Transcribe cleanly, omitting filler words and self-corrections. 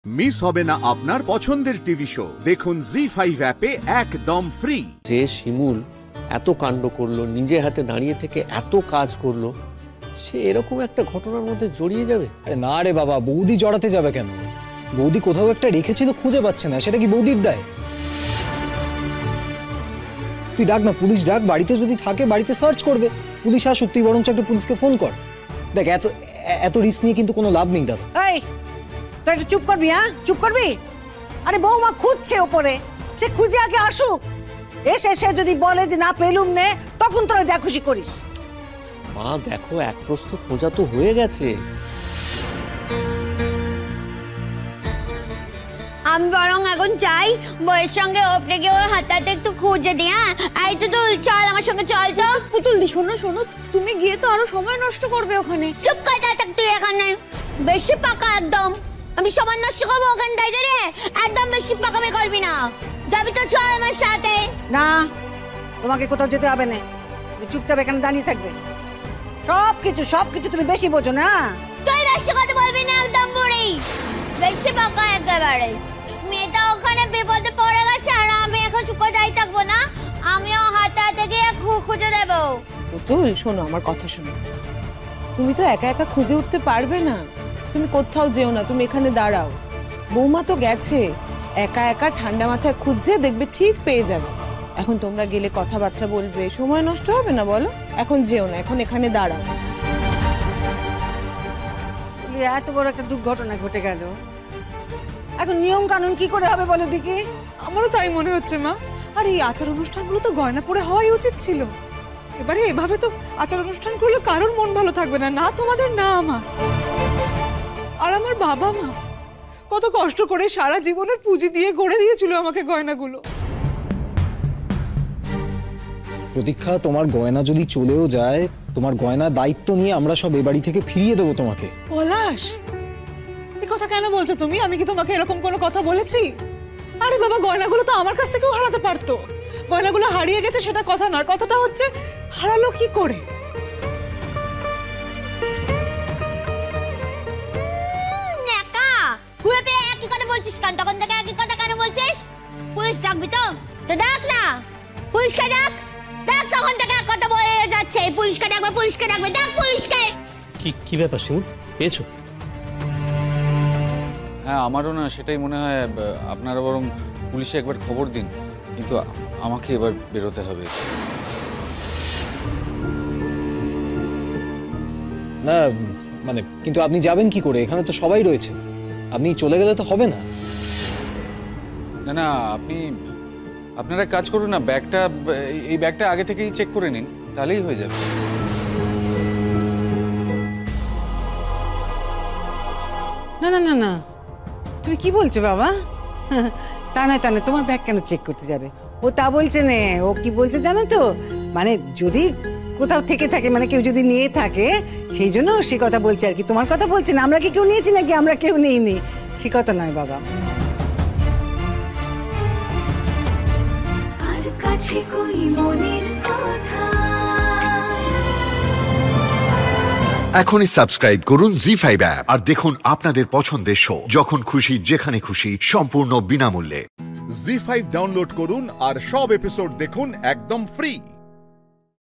Miss হবে না আপনার পছন্দের টিভি শো। দেখুন জি5 অ্যাপে একদম ফ্রি। যে শিমুল এত কাণ্ড করলো, নিজে হাতে দাঁড়িয়ে থেকে এত কাজ করলো, সে এরকম একটা ঘটনার মধ্যে জড়িয়ে যাবে? আরে না রে বাবা, বৌদি জড়াতে যাবে কেন? বৌদি কোথাও একটা রেখেছিল, খুঁজে পাচ্ছে না, সেটা কি বৌদির দায়? তুই ডাক না, পুলিশ ডাক, বাড়িতে যদি থাকে বাড়িতে সার্চ করবে, পুলিশ আসুক, তুই বরঞ্চ একটা পুলিশকে ফোন কর। দেখ এত এত রিস্ক নিয়ে কিন্তু কোনো লাভ নেই দাদা। এই তুই একটু চুপ করবি, হ্যাঁ চুপ করবি। আরে বৌমা খুঁজছে ওপরে, সে খুঁজে আগে আসুক, এসে সে যদি বলে যে না পেলুম নে, তখন তোরা যা খুশি করিস। মা দেখো, এক প্রস্ত খোঁজা তো হয়ে গেছে। আমি বরং এখন চাই বইয়ের সঙ্গে ওপরে গিয়ে ওর হাতটাতে একটু খুঁজে দিই। হ্যাঁ এই তো তুই চল আমার সঙ্গে, চল তো। পুতুল দি শোনো শোনো, তুমি গিয়ে তো আরো সময় নষ্ট করবে ওখানে। চুপ করে থাক তুই এখানে, বেশি পাকা একদম। আমি সময় নষ্ট করবো ওখানে দাঁড়িয়ে রে, একদম বেশি পাকামি করবি না। যাবি তো চল আমার সাথে। না, তোমাকে কোথাও যেতে হবে না, তুমি চুপচাপ এখানে দাঁড়িয়ে থাকবে। সবকিছু তুমি বেশি বোঝো না। তুই বেশি কথা বলবি না, একদম বুড়ি বেশি পাকা একেবারে। মেয়েটা ওখানে বিপদে পড়ে গেছে আর আমি এখন চুপ করে দাঁড়িয়ে থাকবো না, আমিও হাতে হাতে গিয়ে খুঁজে দেবো। পুতুল শোনো, আমার কথা শোনো, তুমি তো একা একা খুঁজে উঠতে পারবে না, তুমি কোথাও যেও না, তুমি এখানে দাঁড়াও। বৌমা তো গেছে, একা একা ঠান্ডা মাথায় খুঁজছে, দেখবে ঠিক পেয়ে যাবে। এখন তোমরা গেলে কথাবার্তা বলবে, সময় নষ্ট হবে না বলো? এখন যেও না, এখন এখানে দাঁড়াও। এত বড় একটা দুর্ঘটনা ঘটে গেল, এখন নিয়ম কানুন কি করে হবে বলো দেখি? আমারও তাই মনে হচ্ছে মা। আর এই আচার অনুষ্ঠানগুলো তো গয়না পরে হওয়াই উচিত ছিল। এবারে এভাবে তো আচার অনুষ্ঠান করলে কারোর মন ভালো থাকবে না, না তোমাদের না আমার। আর আমার বাবা মা কত কষ্ট করে সারা জীবনের পুঁজি দিয়ে গড়ে দিয়েছিল আমাকে গয়নাগুলো। প্রতীক্ষা, তোমার গয়না যদি চলেও যায়, তোমার গয়নার দায়িত্ব নিয়ে আমরা সব এ বাড়ি থেকে ফিরিয়ে দেবো তোমাকে। পলাশ, এই কথা কেন বলছো তুমি? আমি কি তোমাকে এরকম কোনো কথা বলেছি? আরে বাবা, গয়নাগুলো তো আমার কাছ থেকেও হারাতে পারতো। গয়নাগুলো হারিয়ে গেছে সেটা কথা নয়, কথাটা হচ্ছে হারালো কি করে। ঘুরে ফিরে একই কথা বলছিস কেন? তখন থেকে একই কথা কেন বলছিস? পুলিশ ডাকবি তো? তো ডাক না, পুলিশকে ডাক। ডাক, তখন থেকে এক কথা বলে যাচ্ছে, পুলিশকে ডাকবে, পুলিশকে ডাকবে, ডাক পুলিশকে। কি ব্যাপার শিমুল, পেয়েছো? হ্যাঁ, আমারও না সেটাই মনে হয়। আপনারা বরং পুলিশে একবার খবর দিন, কিন্তু আমাকে এবার বেরোতে হবে। না মানে, কিন্তু আপনি যাবেন কি করে? এখানে তো সবাই রয়েছে, আপনি চলে গেলে তো হবে না। না, আপনারা কাজ করুন না, এই ব্যাগটা আগে থেকেই চেক করে নিন, তাহলেই হয়ে যাবে। না, তুমি কি বলছো বাবা? তা নয়, তোমার ব্যাগ কেন চেক করতে যাবে? ও তা বলছে না, ও কি বলছে জানো তো, মানে যদি কোথাও থেকে থাকে, মানে কেউ যদি নিয়ে থাকে, সেই জন্য সে কথা বলছে আর কি। তোমার কথা বলছে না। আমরা কি কেউ নিয়েছি নাকি? আমরা কেউ নেইনি, সে কথা নয় বাবা। এখনই সাবস্ক্রাইব করুন জি5 অ্যাপ আর দেখুন আপনাদের পছন্দের শো যখন খুশি, যেখানে খুশি, সম্পূর্ণ বিনামূল্যে। জি5 ডাউনলোড করুন আর সব এপিসোড দেখুন একদম ফ্রি।